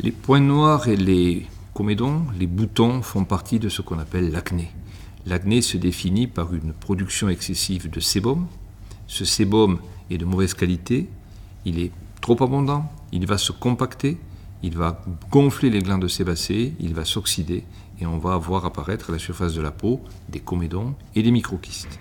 Les points noirs et les comédons, les boutons, font partie de ce qu'on appelle l'acné. L'acné se définit par une production excessive de sébum. Ce sébum est de mauvaise qualité, il est trop abondant, il va se compacter, il va gonfler les glandes sébacées, il va s'oxyder et on va voir apparaître à la surface de la peau des comédons et des microkystes.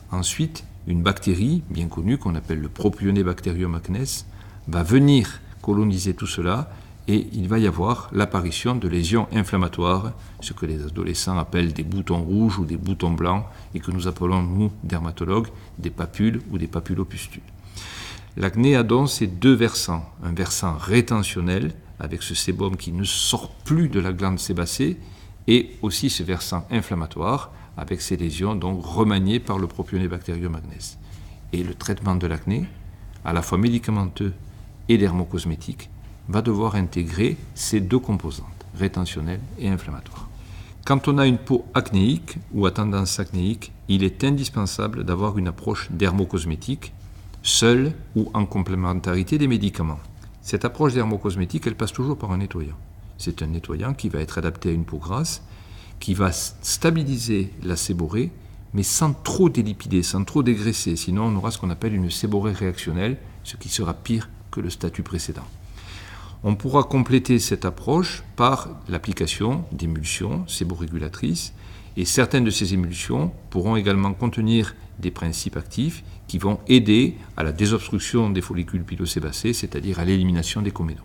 Ensuite, une bactérie bien connue qu'on appelle le Propionibacterium acnes va venir coloniser tout cela et il va y avoir l'apparition de lésions inflammatoires, ce que les adolescents appellent des boutons rouges ou des boutons blancs et que nous appelons, nous, dermatologues, des papules ou des papulopustules. L'acné a donc ces deux versants, un versant rétentionnel avec ce sébum qui ne sort plus de la glande sébacée et aussi ce versant inflammatoire avec ces lésions donc remaniées par le Propionibacterium acnes. Et le traitement de l'acné, à la fois médicamenteux et dermocosmétique, va devoir intégrer ces deux composantes, rétentionnelle et inflammatoire. Quand on a une peau acnéique ou à tendance acnéique, il est indispensable d'avoir une approche dermocosmétique, seule ou en complémentarité des médicaments. Cette approche dermocosmétique, elle passe toujours par un nettoyant. C'est un nettoyant qui va être adapté à une peau grasse, qui va stabiliser la séborrhée, mais sans trop délipider, sans trop dégraisser. Sinon, on aura ce qu'on appelle une séborrhée réactionnelle, ce qui sera pire que le statut précédent. On pourra compléter cette approche par l'application d'émulsions séborrégulatrices et certaines de ces émulsions pourront également contenir des principes actifs qui vont aider à la désobstruction des follicules pilosébacés, c'est-à-dire à l'élimination des comédons.